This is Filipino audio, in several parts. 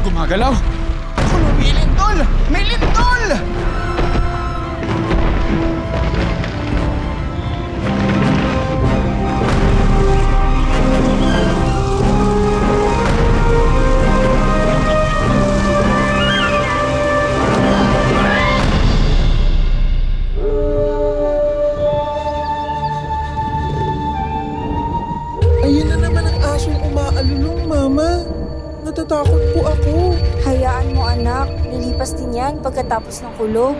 Gumagalaw! May lindol! May lindol! Ayun na naman ang asong umaalulong, Mama. Natatakot po ako. Hayaan mo, anak. Lilipas din yan pagkatapos ng kulog.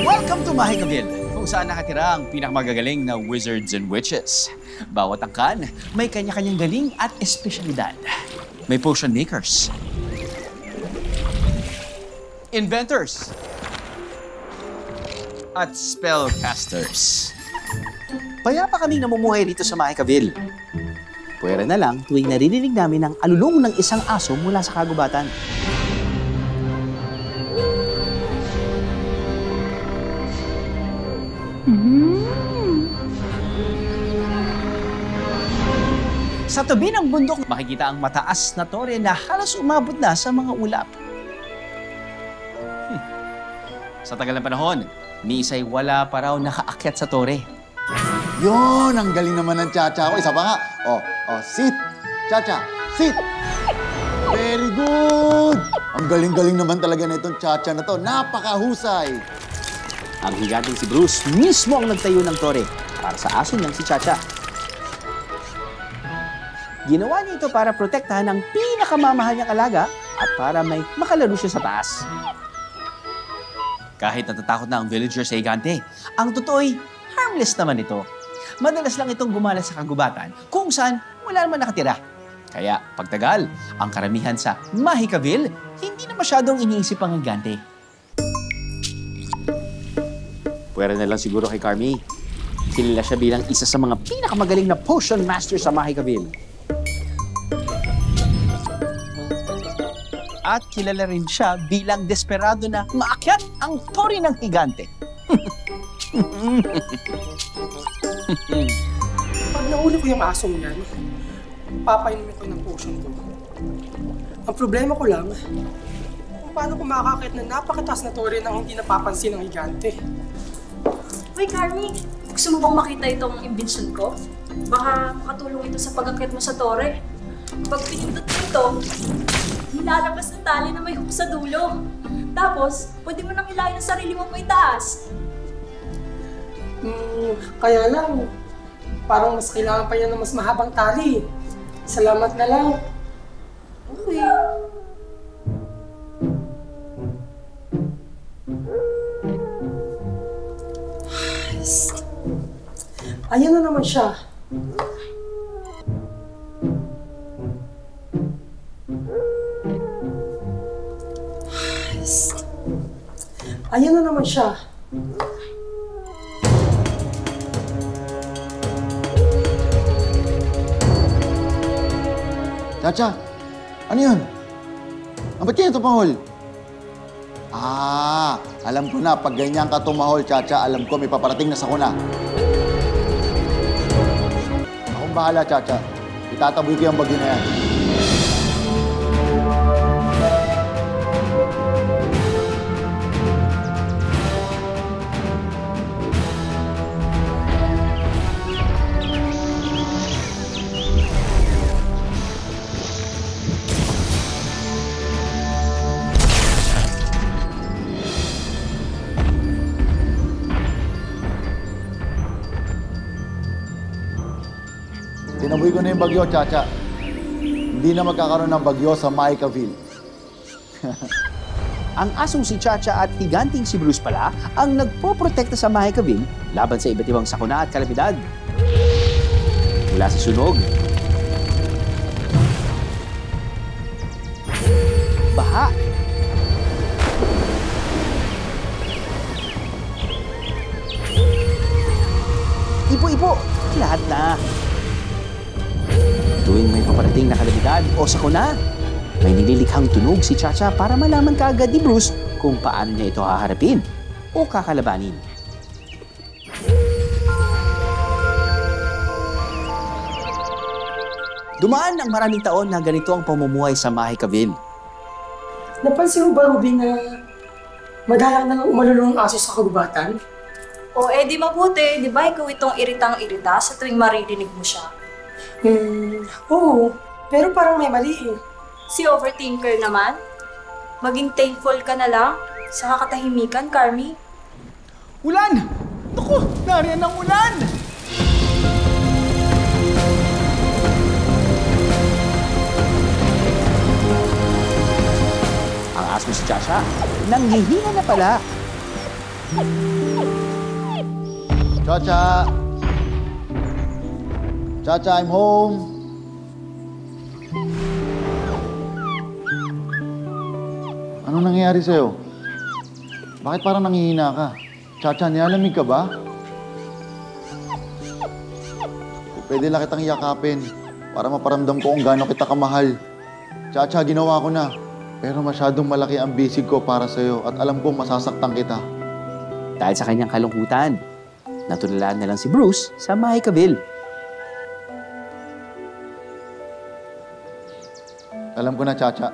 Welcome to Mahikaville, kung saan nakatira ang pinakamagagaling na wizards and witches. Bawat angkan, may kanya-kanyang galing at espesyalidad. May potion makers, inventors, at spellcasters. Payapa kaming namumuhay rito sa Mahikaville. Pwera na lang tuwing naririnig namin ang alulong ng isang aso mula sa kagubatan. Sa tabi ng bundok, makikita ang mataas na tore na halos umabot na sa mga ulap. Sa tagal ng panahon, ni Isay wala pa raw nakaakyat sa tore. Yon, ang galing naman ng Chacha ko. Isa pa nga. Sit. Chacha, sit. Very good. Ang galing-galing naman talaga na itong Chacha na to. Napakahusay. Ang higanting si Bruce mismo ang nagtayo ng tore para sa aso niyang si Chacha. Ginawa niya ito para protektahan ang pinakamamahal niyang alaga at para may makalaro siya sa taas. Kahit natatakot na ang villager sa higante, ang totoo'y harmless naman ito. Madalas lang itong gumala sa kagubatan kung saan wala naman nakatira. Kaya pagtagal, ang karamihan sa Mahikaville, hindi na masyadong iniisip ang higante. Pwera na lang siguro kay Carmi. Kilala siya bilang isa sa mga pinakamagaling na potion master sa Mahikaville. At kilala rin siya bilang desperado na maakyat ang tore ng higante. Pag nauli ko yung asong yan, papainumin ko ng potion ko. Ang problema ko lang, kung paano ko makakakit na napakataas na tore nang hindi napapansin ng higante. Uy, Carmi, gusto mo bang makita itong invention ko? Baka makatulong ito sa pag-akit mo sa tore. Pag pinindot mo ito, nilalabas ng tali na may hook sa dulo. Tapos, pwede mo nang ilayin ang sarili mo pa itaas. Kaya lang, parang mas kailangan pa yan ng mas mahabang tali. Salamat na lang. Okay. Ayan na naman siya. Ayan na naman siya. Chacha, ano yun? Ba't kaya ito pangol? Alam ko na. Pag ganyan ka tumahol, Chacha, alam ko may paparating na sakuna. Akong bahala, Chacha. Itataboy ko yung bagyo na yan. Tinaboy ko na yung bagyo, Chacha. Hindi na magkakaroon ng bagyo sa Mahikaville. Ang asong si Chacha at higanting si Bruce pala ang nagpoprotekta sa Mahikaville laban sa iba't ibang sakuna at kalamidad. Mula sa sunog, baha, ipo-ipo, lahat na. Tuwing may paparating na kalamidad o sakuna, may nililikhang tunog si Chacha para malaman kaagad ni Bruce kung paano niya ito haharapin o kakalabanin. Dumaan ang maraming taon na ganito ang pamumuhay sa Mahikaville. Napansin mo ba, Ruby, na madalang nang umalulong ang aso sa kagubatan? O di mabuti, di ba ikaw itong iritang-irita sa tuwing maririnig mo siya? Oo. Pero parang may mali eh. Si overthinker naman? Maging thankful ka na lang sa kakatahimikan, Carmi. Ulan! Naku, nariyan ang ulan! Ang aso si Chacha, nanghihinga na pala. Chacha! Chacha, I'm home! Anong nangyayari sa'yo? Bakit parang nanghihina ka? Chacha, nilalamig ka ba? Pwede lang kitang yakapin para maparamdam ko kung gaano kita kamahal. Chacha, ginawa ko na. Pero masyadong malaki ang bisig ko para sa'yo at alam ko masasaktan kita. Dahil sa kanyang kalungkutan, natulalaan na lang si Bruce sa Mahikaville. Alam ko na, Chacha.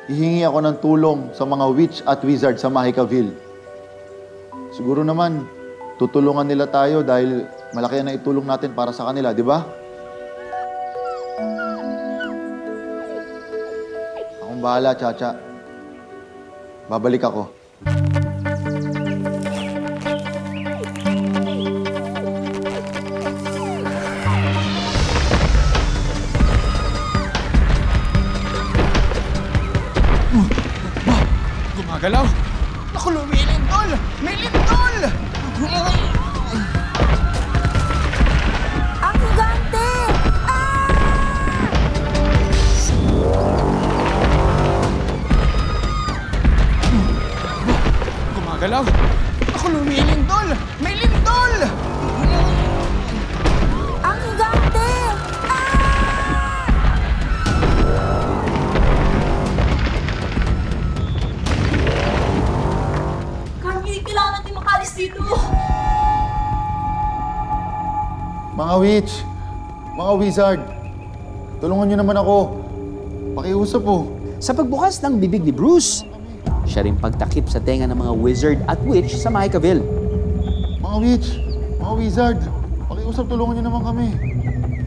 Hihingi ako ng tulong sa mga witch at wizard sa Mahikaville. Siguro naman, tutulungan nila tayo dahil malaki na itulong natin para sa kanila, di ba? Akong bahala, Chacha. Babalik ako. Gumagalaw! Naku, may lindol! May lindol! Ang higante! Gumagalaw! Naku, may lindol! May lindol! Ang higante! Carmi, kailangan natin makalis dito. Mga witch, mga wizard, tulungan niyo naman ako. Pakiusap po. Sa pagbukas ng bibig ni Bruce, siya rin pagtakip sa tenga ng mga wizard at witch sa Mahikaville. Mga witch, mga wizard, pakiusap, tulungan niyo naman kami.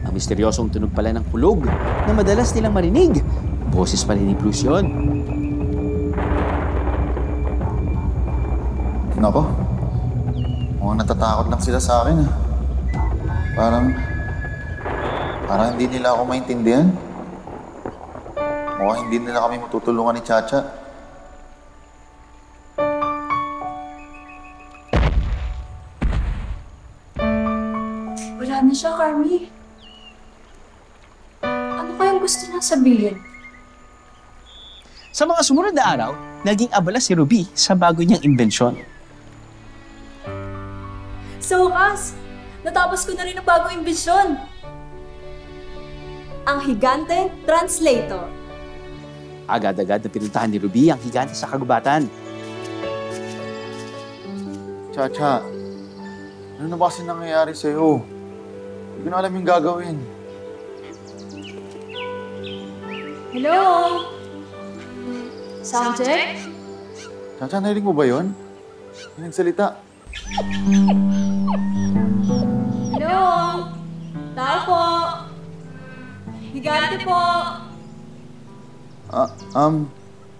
Ang misteryosong tunog pala ng kulog na madalas nilang marinig. Boses pala ni Bruce yun. Nako, mukhang natatakot lang sila sa akin. Parang hindi nila ako maintindihan. Mukhang hindi nila kami matutulungan ni Chacha. Wala na siya, Carmi. Ano kayang gusto niya sabihin? Sa mga sumunod na araw, naging abala si Ruby sa bago niyang imbensyon. Sa wakas, natapos ko na rin ang bagong imbensyon. Ang Higante Translator. Agad-agad na pinuntahan ni Ruby ang higante sa kagubatan. Chacha, ano na ba kasi nangyayari sa'yo? Hindi ko na alam yung gagawin. Hello? Sound check? Chacha, narinig mo ba yun? Yung nagsalita. Hello? Tao po? Higante po?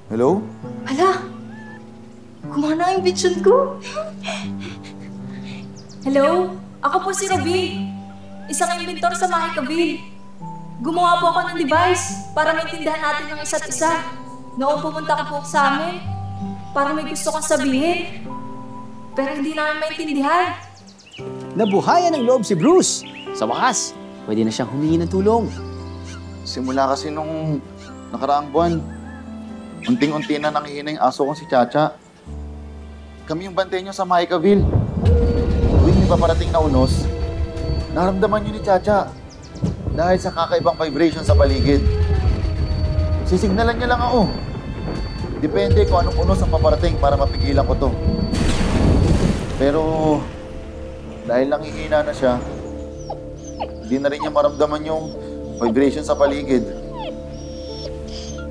Hello? Ala! Kumana ang imbensyon ko. Hello? Ako po si Ruby. Isang inventor sa Mahikaville. Gumawa po ako ng device para maintindihan natin ang isa't isa. Noong pumunta ka po sa amin, para may gusto kang sabihin. Pero hindi namin maintindihan. Nabuhayan ng loob si Bruce. Sa wakas, pwede na siyang humingi ng tulong. Simula kasi nung nakaraang buwan, unting-unti na nanghihina yung aso kong si Chacha. Kami yung bantay niyo sa Mahikaville. Tuwing may paparating na unos, naramdaman niyo ni Chacha dahil sa kakaibang vibration sa paligid. Sisignalan niya lang ako. Depende kung anong unos ang paparating para mapigilan ko to. Pero dahil nanghihina na siya, hindi na rin niya maramdaman yung Vibration sa paligid.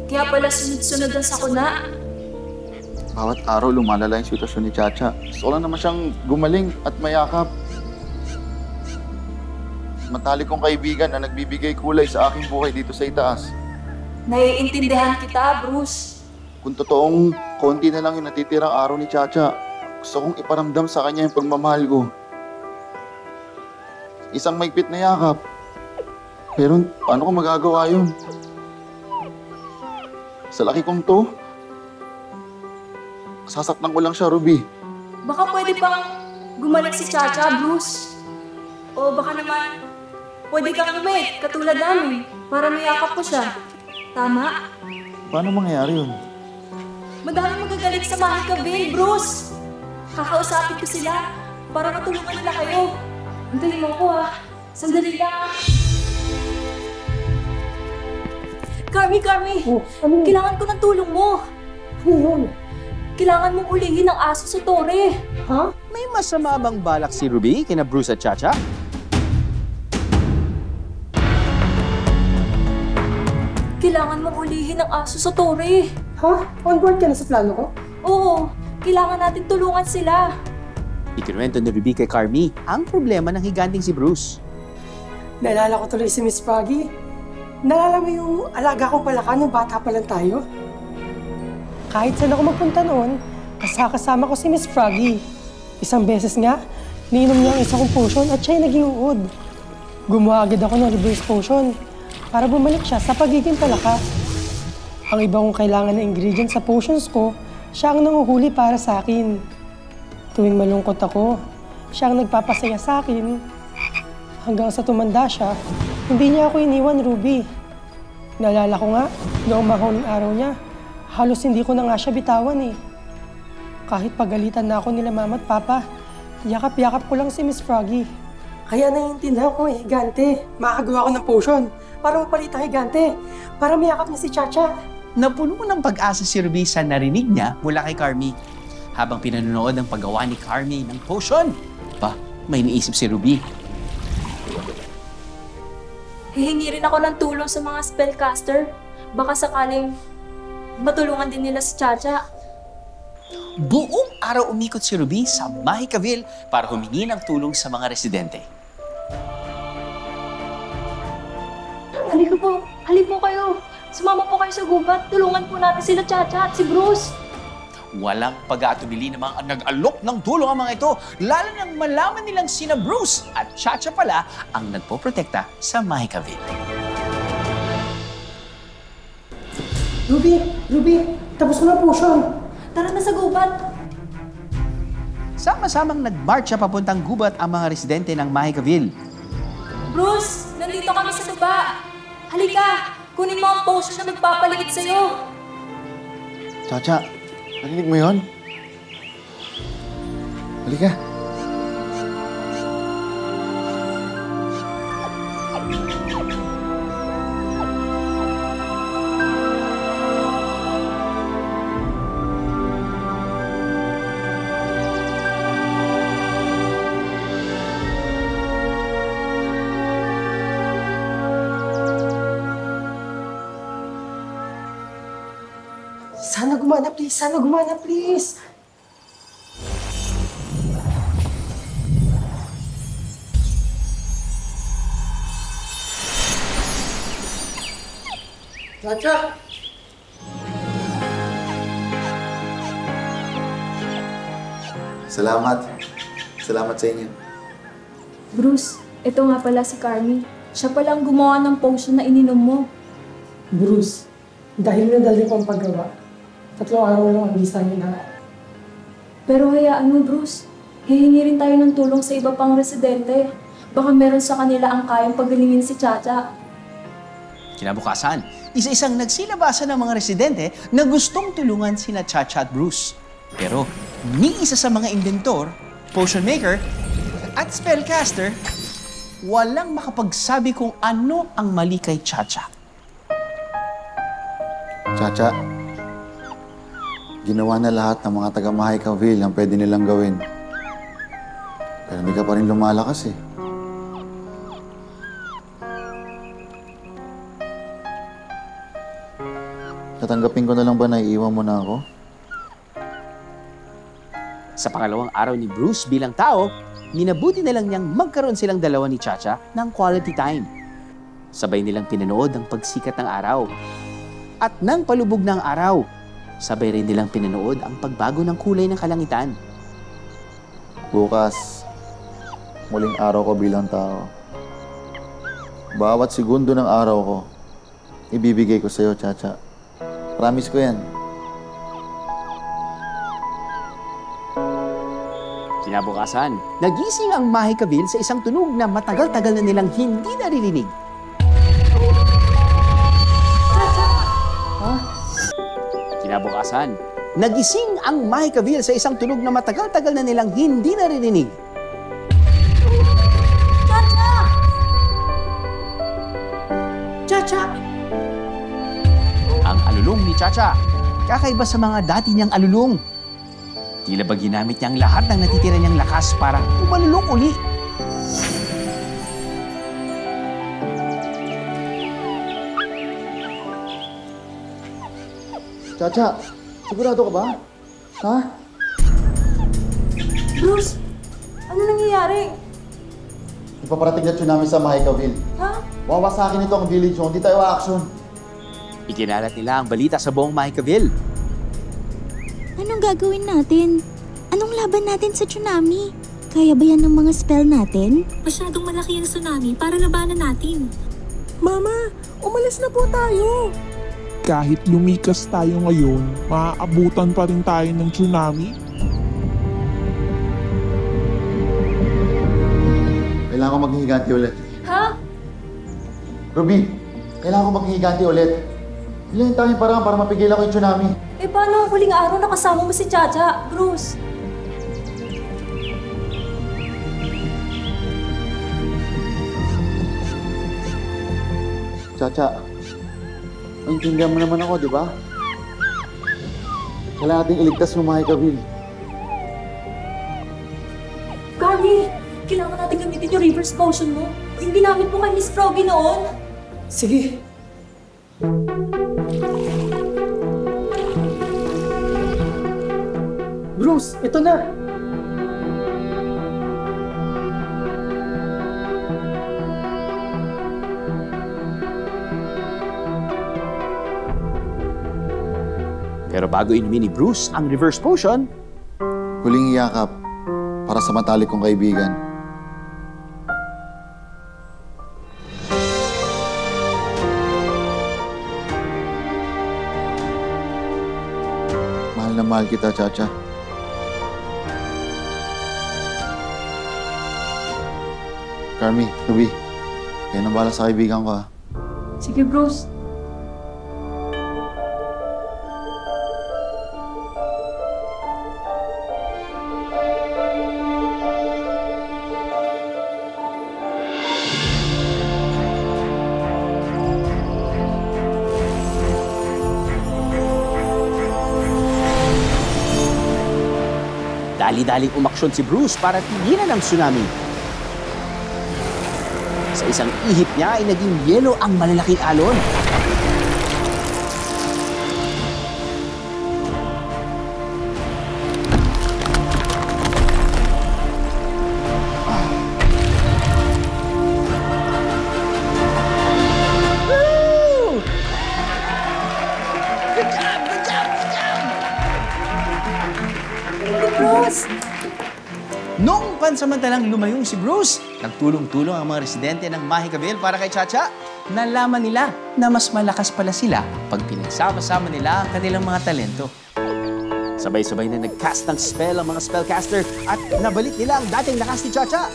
Kaya pala sunod-sunod ang sakuna. Bawat araw lumalala yung sitwasyon ni Chacha. Gusto ko lang naman siyang gumaling at mayakap. Matalik kong kaibigan na nagbibigay kulay sa aking buhay dito sa itaas. Naiintindihan kita, Bruce. Kung totoong konti na lang yung natitirang araw ni Chacha, gusto kong iparamdam sa kanya yung pagmamahal ko. Isang maigpit na yakap. Pero paano ko magagawa yun? Sa laki kong to, sasaktan ko lang siya, Ruby. Baka pwede pang gumaling si Chacha, Bruce. O baka naman, pwede kang umit, katulad namin, para mayakap ko siya. Tama? Paano mangyayari yun? Madami magagaling sa Mahikaville, Bruce. Kakausapin ko sila para matulungan nila kayo. Andali mo ko ha. Sandali lang. Carmi! Oh, ano yun? Kailangan ko ng tulong mo. Ano yun? Kailangan mong ulihin ang aso sa tore. Ha? May masama bang balak si Ruby kina Bruce at Chacha? Kailangan mong ulihin ang aso sa tore. Ha? On board ka na sa plano ko? Oo, kailangan natin tulungan sila. Ikinuwento ni Ruby kay Carmi ang problema ng higanting si Bruce. Naalala ko tuloy si Miss Froggy. Naalala mo yung alaga kong palaka nung bata pa lang tayo? Kahit saan ako magpunta noon, kasama ko si Miss Froggy. Isang beses nga, niinom niya ang isa kong potion at siya'y naging uod. Gumawa agad ako ng reverse potion para bumalik siya sa pagiging palaka. Ang iba kong kailangan na ingredients sa potions ko, siya ang nanguhuli para sa akin. Tuwing malungkot ako, siya ang nagpapasaya sa akin. Hanggang sa tumanda siya, hindi niya ako iniwan, Ruby. Naalala ko nga, noong mahuling araw niya, halos hindi ko na nga siya bitawan eh. Kahit pagalitan na ako nila mama at papa, yakap-yakap ko lang si Miss Froggy. Kaya naiintindihan ko eh, Higante. Makakagawa ko ng potion para mapalit ang Higante, para mayakap niya si Chacha. Napuno ng pag-asa si Ruby sa narinig niya mula kay Carmi. Habang pinanonood ang paggawa ni Carmi ng potion, may naisip si Ruby. Hihingi rin ako ng tulong sa mga spellcaster. Baka sakaling matulungan din nila si Chacha. Buong araw umikot si Ruby sa Mahikaville para humingi ng tulong sa mga residente. Halika po kayo. Sumama po kayo sa gubat. Tulungan po natin sila Chacha at si Bruce. Walang pag-aatubili ng mga nag-alok ng tulong ang mga ito, lalo nang malaman nilang sina Bruce at Chacha pala ang nagpoprotekta sa Mahikaville. Ruby, tapos ko na potion. Tara na sa gubat. Sama-samang nagmarcha papuntang gubat ang mga residente ng Mahikaville. Bruce, nandito kami sa baba. Halika, kunin mo ang potion na magpapaligid sa'yo. Chacha, narinig mo yun? Halika. Sana gumana, please. Chacha! Salamat. Salamat sa inyo. Bruce, ito nga pala si Carmi. Siya palang gumawa ng potion na ininom mo. Bruce, dahil nadali ko ang paggawa, 3 araw lang ang visa niya na. Pero hayaan mo, Bruce. Hihingi rin tayo ng tulong sa iba pang residente. Baka meron sa kanila ang kayang pagalingin si Chacha. Kinabukasan, isa-isang nagsilabasan ng mga residente na gustong tulungan sina Chacha at Bruce. Pero ni isa sa mga inventor, potion maker, at spellcaster, walang makapagsabi kung ano ang mali kay Chacha. Chacha, ginawa na lahat ng mga taga-Mahikaville ang pwede nilang gawin. Pero hindi ka pa rin lumalakas eh. Tatanggapin ko na lang ba na iiwan mo na ako? Sa pangalawang araw ni Bruce bilang tao, minabuti na lang niyang magkaroon silang dalawa ni Chacha ng quality time. Sabay nilang pinanood ang pagsikat ng araw. At nang palubog ng araw, sabay rin nilang pinanood ang pagbago ng kulay ng kalangitan. Bukas, muling araw ko bilang tao. Bawat segundo ng araw ko, ibibigay ko sa'yo, Chacha. Promise ko yan. Kinabukasan, nagising ang Mahikaville sa isang tunog na matagal-tagal na nilang hindi naririnig. Kinabukasan, nagising ang Mahikaville sa isang tunog na matagal-tagal na nilang hindi naririnig. Chacha! Chacha! Ang alulong ni Chacha, kakaiba sa mga dati niyang alulong. Tila ba ginamit niyang lahat ng natitira niyang lakas para umalulong uli. Chacha, sigurado ka ba? Ha? Bruce! Ano nangyayari? Ipaparating na tsunami sa Mahikaville. Ha? Wawasakin ito ang village mo, hindi tayo a-action. Ikinalat nila ang balita sa buong Mahikaville. Anong gagawin natin? Anong laban natin sa tsunami? Kaya ba yan ng mga spell natin? Masyadong malaki yung tsunami para labanan natin. Mama, umalis na po tayo. Kahit lumikas tayo ngayon, maaabutan pa rin tayo ng tsunami. Kailangan ko maghihiganti ulit. Ha? Ruby, kailangan ko maghihiganti ulit. Ilan tayong parang para mapigilan ko yung tsunami. Eh paano ang huling araw nakasama mo si Chacha, Bruce? Chacha, maintindihan mo naman ako, di ba? Kailangan nating iligtas ng Mahikaville. Garvey, kailangan natin gamitin yung reverse potion mo. Yung ginamit mo kay Miss Froggy noon. Sige. Bruce, ito na. Pero bago inumin ni Bruce ang reverse potion, Huling iyakap para sa matalik kong kaibigan. Mahal na mahal kita, Chacha. Carmi, Ruby, kayo nang bahala sa kaibigan ko, ha? Sige, Bruce. dali-daling umaksyon si Bruce para tigilan ang tsunami. Sa isang ihip niya ay naging yelo ang malalaking alon. Bruce! Noong pansamantalang lumayong si Bruce, nagtulong-tulong ang mga residente ng Mahikaville para kay Chacha. Nalaman nila na mas malakas pala sila pag pinagsama-sama nila ang kanilang mga talento. Sabay-sabay na nag-cast ng spell ang mga spellcaster at nabalik nila ang dating lakas ni Chacha.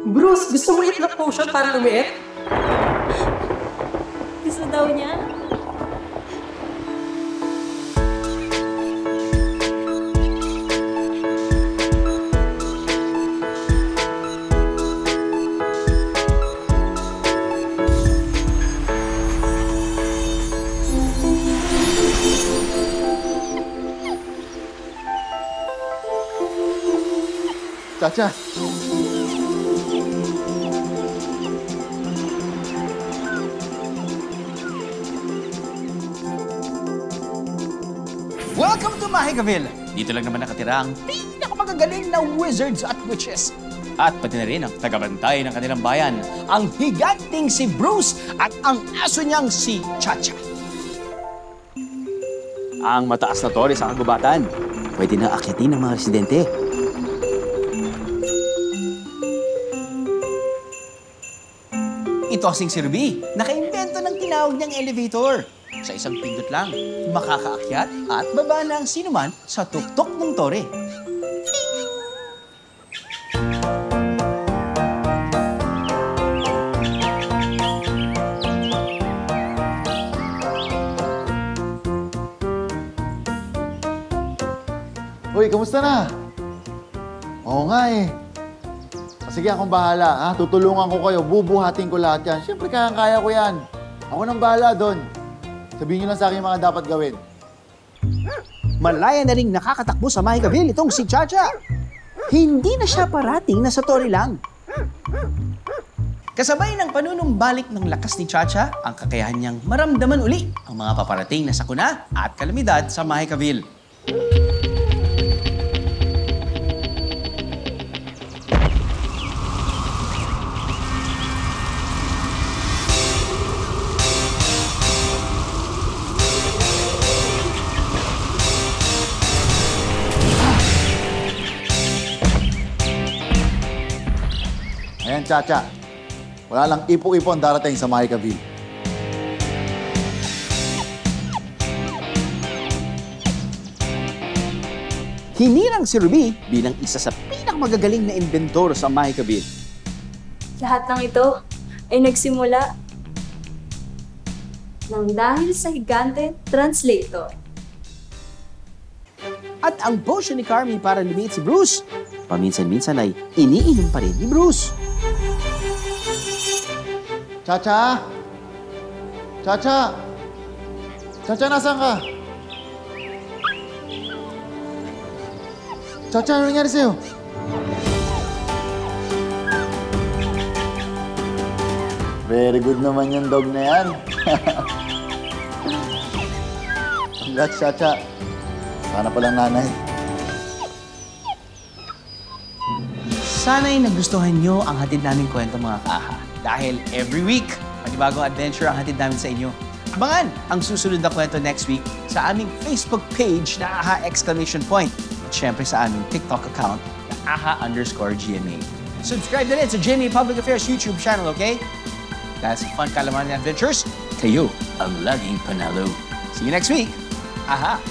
Bruce, gusto mo itlog potion para lumiit? Gusto daw niya. Chacha! Welcome to Mahikaville! Dito lang naman nakatira ang pinakamagagaling na wizards at witches. At pati na rin ang tagabantay ng kanilang bayan, ang higanting si Bruce at ang aso niyang si Chacha. Ang mataas na tore sa kagubatan, pwede na akyatin ng mga residente. Ito kasing si Ruby, nakaimbento ng tinawag niyang elevator. Sa isang pindot lang, makakaakyat at baba na ang sinuman sa tuktok ng tore. Uy, kamusta na? Oo nga eh. Sige, akong bahala. Ha? Tutulungan ko kayo. Bubuhatin ko lahat yan. Siyempre, kaya ko yan. Ako nang bahala doon. Sabihin niyo lang sa akin yung mga dapat gawin. Malaya na ring nakakatakbo sa Mahikaville itong si Chacha. Hindi na siya parating na sa tore lang. Kasabay ng panunumbalik ng lakas ni Chacha, ang kakayahan niyang maramdaman uli ang mga paparating na sakuna at kalamidad sa Mahikaville. Ayan, Chacha. Wala lang ipo-ipon darating sa Mahikaville. Hinirang si Ruby bilang isa sa pinakamagagaling na inventor sa Mahikaville. Lahat ng ito ay nagsimula ng dahil sa higante translator. At ang potion ni Carmi para lumiit si Bruce, paminsan-minsan ay iniinom pa rin ni Bruce. Chacha! Chacha! Chacha, nasaan ka? Chacha, ano nangyari sa'yo? Very good naman yung dog na yan. Congrats, Chacha. Sana palang nanay. Sana'y nagustuhan nyo ang hatid naming kwento mga kaaha. Dahil every week, panibagong adventure ang hatid namin sa inyo. Abangan ang susunod na kwento next week sa aming Facebook page na AHA!! At syempre sa aming TikTok account na AHA_GMA. Subscribe na rin sa GMA Public Affairs YouTube channel, okay? Dahil sa fun kalaman ng adventures, kayo ang laging panalo. See you next week! AHA!